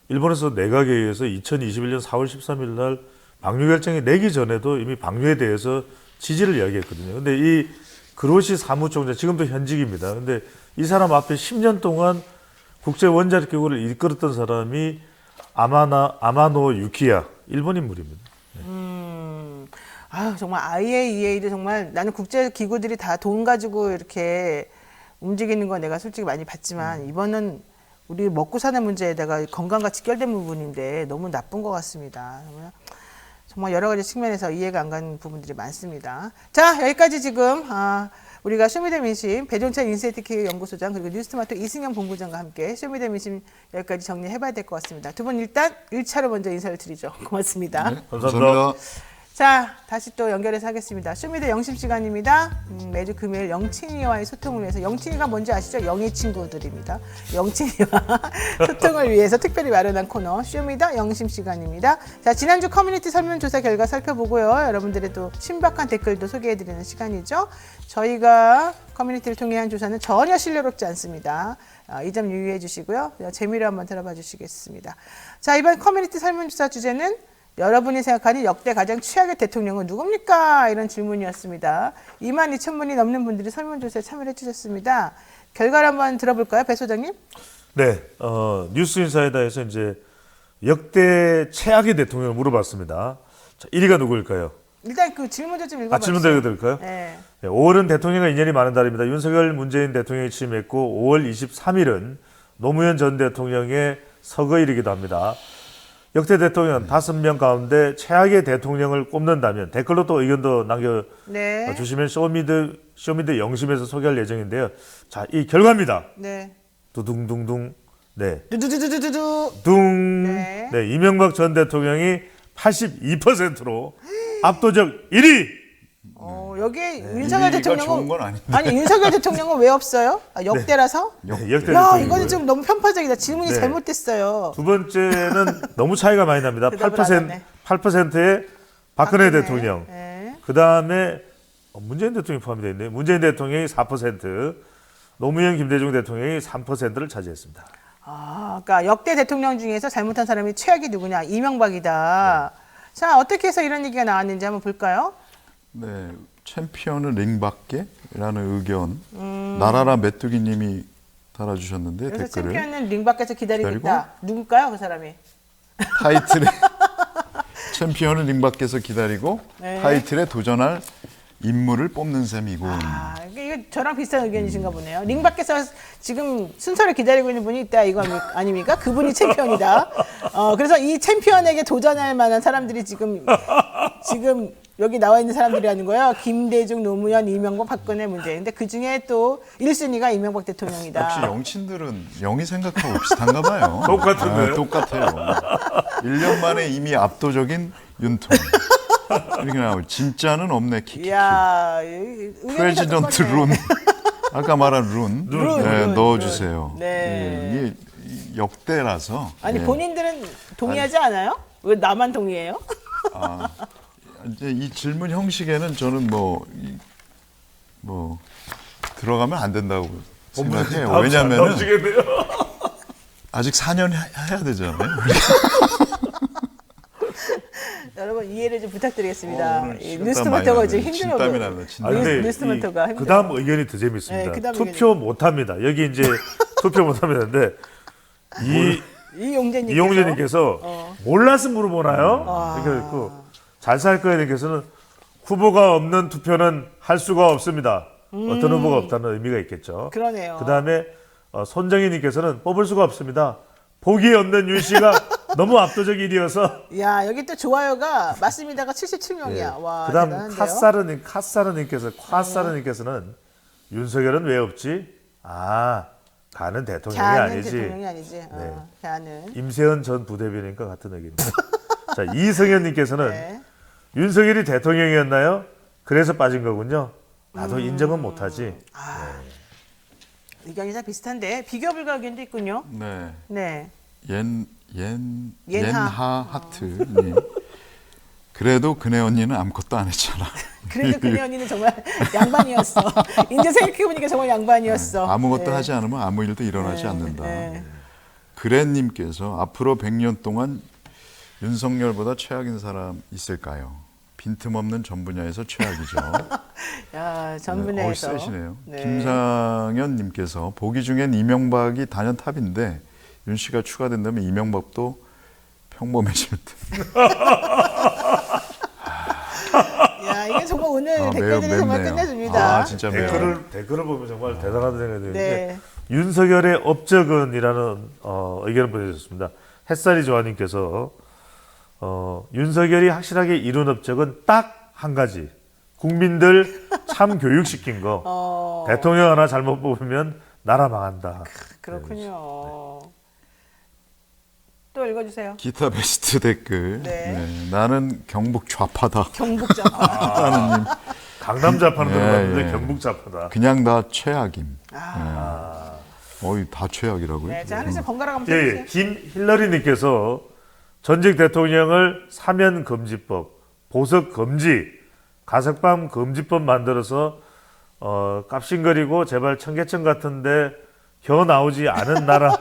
일본에서 내각에 의해서 2021년 4월 13일 날 방류 결정이 내기 전에도 이미 방류에 대해서 지지를 이야기했거든요. 근데 이 그로시 사무총장 지금도 현직입니다. 근데 이 사람 앞에 10년 동안 국제 원자력 기구를 이끌었던 사람이 아마노 유키야 일본 인물입니다. 아유, 정말 IAEA도 정말 나는 국제 기구들이 다 돈 가지고 이렇게 움직이는 거 내가 솔직히 많이 봤지만 이번은 우리 먹고 사는 문제에다가 건강과 직결된 부분인데 너무 나쁜 것 같습니다. 정말 여러 가지 측면에서 이해가 안 가는 부분들이 많습니다. 자, 여기까지 지금 우리가 쇼미더민심 배종찬 인사이트K 연구소장 그리고 뉴스토마토 이승영 본부장과 함께 쇼미더민심 여기까지 정리해봐야 될 것 같습니다. 두 분 일단 1차로 먼저 인사를 드리죠. 고맙습니다. 네, 감사합니다. 자, 다시 또 연결해서 하겠습니다. 쇼미더 영심 시간입니다. 매주 금요일 영친이와의 소통을 위해서, 영친이가 뭔지 아시죠? 영희 친구들입니다. 영친이와 소통을 위해서 특별히 마련한 코너 쇼미더 영심 시간입니다. 자, 지난주 커뮤니티 설문조사 결과 살펴보고요. 여러분들의 또 신박한 댓글도 소개해드리는 시간이죠. 저희가 커뮤니티를 통해 한 조사는 전혀 신뢰롭지 않습니다. 이 점 유의해 주시고요. 재미로 한번 들어봐 주시겠습니다. 자, 이번 커뮤니티 설문조사 주제는 여러분이 생각하는 역대 가장 최악의 대통령은 누굽니까? 이런 질문이었습니다. 22,000분이 넘는 분들이 설문조사에 참여를 해주셨습니다. 결과를 한번 들어볼까요, 배 소장님? 네, 뉴스인사이다에서 이제 역대 최악의 대통령을 물어봤습니다. 자, 1위가 누구일까요? 일단 그 질문도 좀 읽어봐주세요. 질문 드릴까요? 네. 네, 5월은 대통령과 인연이 많은 달입니다. 윤석열 문재인 대통령이 취임했고 5월 23일은 노무현 전 대통령의 서거일이기도 합니다. 역대 대통령 5명 가운데 최악의 대통령을 꼽는다면 댓글로 또 의견도 남겨주시면 네. 쇼미더 영심에서 소개할 예정인데요. 자, 이 결과입니다. 네. 두둥둥둥. 네. 두두두두두두. 둥. 네. 네, 이명박 전 대통령이 82%로 압도적 1위. 여기에 네, 윤석열 1위가 대통령은 좋은 건 아닌데. 아니 윤석열 대통령은 왜 없어요? 역대라서? 네, 역대 야, 대통령이고요. 이거는 좀 너무 편파적이다. 질문이 네. 잘못됐어요. 두 번째는 너무 차이가 많이 납니다. 대답을 안 하네. 8%의 박근혜 대통령. 네. 그 다음에 문재인 대통령이 포함되어 있네요. 문재인 대통령이 4%, 노무현 김대중 대통령이 3%를 차지했습니다. 그러니까 역대 대통령 중에서 잘못한 사람이 최악이 누구냐? 이명박이다. 자, 어떻게 해서 이런 얘기가 나왔는지 한번 볼까요? 네, 챔피언은 링밖에라는 의견 나라라 메뚜기님이 달아주셨는데 그래서 댓글을 챔피언은 링 밖에서 기다리고 기다리고? 있다. 누굴까요, 그 사람이? 타이틀에 챔피언은 링 밖에서 기다리고 네. 타이틀에 도전할 인물을 뽑는 셈이군. 이거 저랑 비슷한 의견이신가 보네요. 링 밖에서 지금 순서를 기다리고 있는 분이 있다 이거 아닙니까? 그분이 챔피언이다. 그래서 이 챔피언에게 도전할 만한 사람들이 지금 여기 나와 있는 사람들이 하는 거예요. 김대중, 노무현, 이명박, 박근혜 문제. 근데 그 중에 또 1순위가 이명박 대통령이다. 역시 영친들은 영이 생각하고 비슷한가 봐요. 똑같은데요? 똑같아요. 1년 만에 이미 압도적인 윤통. 이렇게 나오고 진짜는 없네. 키키키. 이야, 의견이 다 프레지던트 똑같네. 룬. 아까 말한 룬, 네, 룬, 넣어주세요. 네. 예, 이게 역대라서. 아니 예. 본인들은 동의하지 않아요? 왜 나만 동의해요? 이제 이 질문 형식에는 저는 뭐 들어가면 안 된다고 생각해요. 왜냐하면 아직 4년 해야 되잖아요. 여러분 이해를 좀 부탁드리겠습니다. 오늘 이 시간 뉴스먼터가 많이 지금 나네. 힘들어. 진땀이 나네, 진땀. 뉴스먼터가 힘들어. 그다음 의견이 더 재밌습니다. 네, 그다음 투표 못합니다. 여기 이제 투표 못합니다인데 이용재님께서 몰라서 물어보나요? 이렇게 있고 잘살거님께서는 후보가 없는 투표는 할 수가 없습니다. 어떤 후보가 없다는 의미가 있겠죠. 그러네요. 그다음에 손정희님께서는 뽑을 수가 없습니다. 복이 없는 윤 씨가 너무 압도적 1위여서. 야 여기 또 좋아요가 맞습니다가 77명이야. 와 그다음 대단한데요. 카사르님께서는 윤석열은 왜 없지? 가는 대통령이 걔는 아니지. 대통령이 아니지. 걔는. 임세현 전 부대변인과 같은 의견입니다. 자 이성현님께서는 네. 윤석열이 대통령이었나요? 그래서 빠진 거군요. 나도 인정은 못하지. 의견이 다 비슷한데 비교 불가 의견도 있군요. 네. 네. 옌하 하트님. 그래도 그네 언니는 아무것도 안 했잖아. 그래도 그네 언니는 정말 양반이었어. 이제 생각해보니까 정말 양반이었어. 아무것도 네. 하지 않으면 아무 일도 일어나지 네, 않는다. 네. 그랜님께서 앞으로 100년 동안 윤석열보다 최악인 사람 있을까요? 빈틈없는 전 분야에서 최악이죠. 야, 전 분야에서. 세시네요. 네. 김상현님께서 보기 중엔 이명박이 단연 탑인데 윤 씨가 추가된다면 이명박도 평범해질 듯. 야, 이게 정말 오늘 댓글들이 매우 정말 맵네요. 끝내줍니다. 진짜 매우. 댓글을 보면 정말 대단하다는 생각이 드는데 네. 윤석열의 업적은이라는 의견을 보내주셨습니다. 햇살이 조아님께서 윤석열이 확실하게 이룬 업적은 딱 한 가지. 국민들 참 교육시킨 거. 대통령 하나 잘못 뽑으면 나라 망한다. 그렇군요. 또 읽어주세요. 기타 베스트 댓글. 네. 네, 나는 경북 좌파다. 경북자파. 하나님 강남 좌파는 들어갔는데 예. 경북 좌파다. 그냥 다 최악임. 어이 다 최악이라고요? 네, 자, 하나씩 번갈아 가면서 예, 해주세요. 김힐러리님께서 전직 대통령을 사면 금지법, 보석 금지, 가석방 금지법 만들어서 깝신거리고 제발 청계천 같은데 겨 나오지 않은 나라,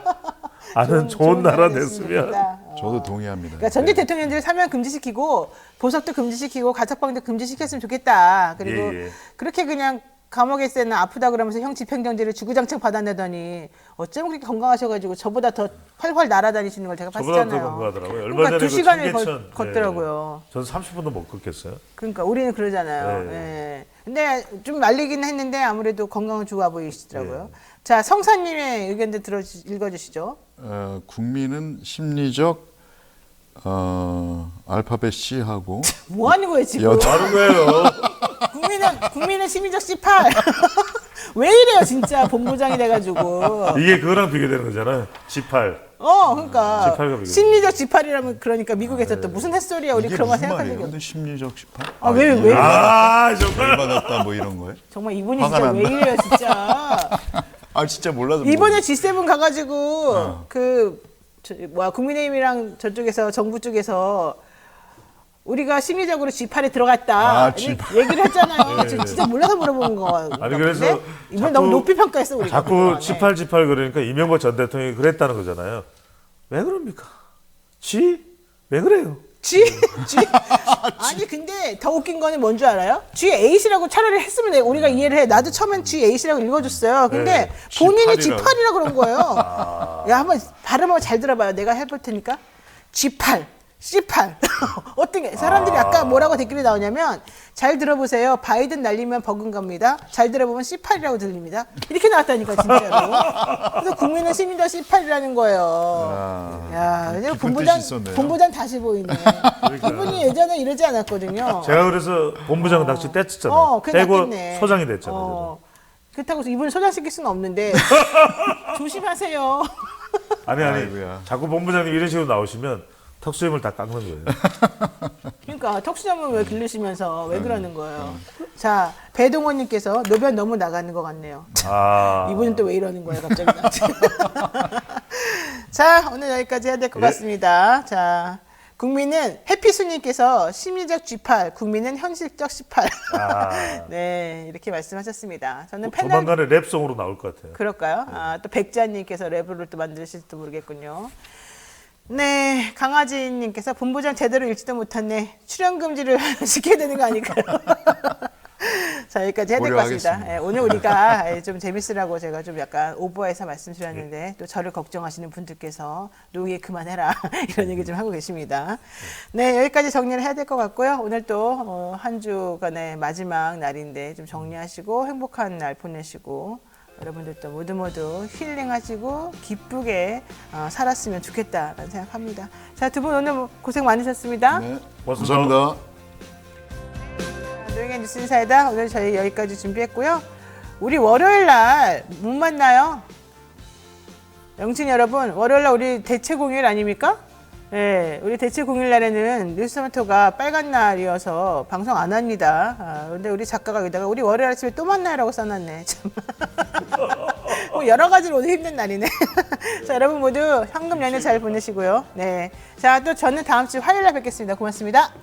좋은 나라 됐으면. 저도 동의합니다. 그러니까 전직 대통령들 사면 금지시키고 보석도 금지시키고 가석방도 금지시켰으면 좋겠다. 그리고 예. 그렇게 그냥 감옥에 있으면 아프다 그러면서 형 집행정지를 주구장창 받아내더니 어쩌면 그렇게 건강하셔가지고 저보다 더 활활 날아다니시는 걸 제가 저보다 봤잖아요. 더 건강하더라고요. 얼마 그러니까 전에 2시간을 그 청계천, 걷더라고요. 전 30분도 못 걷겠어요. 그러니까 우리는 그러잖아요. 네. 예. 근데 좀 말리긴 했는데 아무래도 건강은 좋아 보이시더라고요. 네. 자, 성사님의 의견도 읽어주시죠. 국민은 심리적 알파벳 C하고 뭐 하는 거예요 지금? 여덟. 하는 거예요. 국민은 심리적 C8. 왜 이래요 진짜 본부장이 돼가지고. 이게 그거랑 비교되는 거잖아요. 18. 그러니까 G8가 비교돼요. 심리적 G8이라면 그러니까 미국에서 또 무슨 햇소리야 우리 이게 그런 거 무슨 생각한 말이에요? 적이 근데 없어. 심리적 18? 왜? 정말. 받았다 뭐 이런 거예요? 정말 이분이 화가 진짜 왜 난다. 이래요 진짜. 진짜 몰라서 이번에 G7 가가지고 국민의힘이랑 저쪽에서 정부 쪽에서 우리가 심리적으로 G8에 들어갔다 G8. 얘기를 했잖아요. 진짜 몰라서 물어보는 거. 아니, 그래서 이번 자꾸- 너무 높이 평가했어 우리가. 자꾸 그동안에. 18 그러니까 이명박 전 대통령이 그랬다는 거잖아요. 왜 그럽니까? 왜 그래요? G? 아니 근데 더 웃긴 거는 뭔 줄 알아요? G8이라고 차라리 했으면 우리가 이해를 해. 나도 처음엔 G8이라고 읽어줬어요. 근데 네, 본인이 G8 이라고. G8이라고 그런 거예요. 야 한번 발음을 잘 들어봐요. 내가 해볼 테니까 G8. C8. 어떤 게 사람들이 아까 뭐라고 댓글이 나오냐면 잘 들어보세요. 바이든 날리면 버금갑니다. 잘 들어보면 C8이라고 들립니다. 이렇게 나왔다니까 진짜로. 그래서 국민은 신이다 C8이라는 거예요. 야, 왜냐면 깊은 뜻이 있었네요. 본부장 다시 보이네. 이분이 예전에 이러지 않았거든요. 제가 그래서 본부장 낚시 떼쳤잖아요. 그게 떼고 낫겠네. 소장이 됐잖아요. 그렇다고 해서 이분을 소장시킬 수는 없는데 조심하세요. 아니 아이고야. 자꾸 본부장님 이런 식으로 나오시면 턱수염을 다 깎는 거예요. 그러니까 턱수염을 왜 기르시면서 왜 그러는 거예요. 자, 배동원님께서 노변 너무 나가는 것 같네요. 이분은 또 왜 이러는 거예요 갑자기 나한테. 자, 오늘 여기까지 해야 될 것 같습니다. 자, 국민은 해피수님께서 심리적 G8, 국민은 현실적 18. 네, 이렇게 말씀하셨습니다. 저는 패널 조만간에 랩송으로 나올 것 같아요. 그럴까요? 또 백자님께서 랩을 또 만드실지도 모르겠군요. 네, 강아지님께서 본부장 제대로 읽지도 못했네. 출연 금지를 시켜야 되는 거 아닐까요? 자, 여기까지 해야 될 것 같습니다. 고려하겠습니다. 예, 오늘 우리가 좀 재밌으라고 제가 좀 약간 오버해서 말씀드렸는데 또 저를 걱정하시는 분들께서 노예 그만해라 이런 얘기 좀 하고 계십니다. 네, 여기까지 정리를 해야 될 것 같고요. 오늘 또 한 주간의 마지막 날인데 좀 정리하시고 행복한 날 보내시고 여러분들도 모두 힐링하시고 기쁘게 살았으면 좋겠다라는 생각합니다. 자, 두 분 오늘 고생 많으셨습니다. 네, 고맙습니다. 감사합니다. 노영의 뉴스 인사이다. 오늘 저희 여기까지 준비했고요. 우리 월요일 날 못 만나요. 영친 여러분, 월요일 날 우리 대체 공휴일 아닙니까? 네, 우리 대체 공휴일 날에는 뉴스토마토가 빨간 날이어서 방송 안 합니다. 근데 우리 작가가 여기다가 우리 월요일 아침에 또 만나요라고 써놨네. 참. 뭐 여러 가지로 오늘 힘든 날이네. 자, 여러분 모두 황금 연휴 잘 보내시고요. 네, 자, 또 저는 다음 주 화요일 날 뵙겠습니다. 고맙습니다.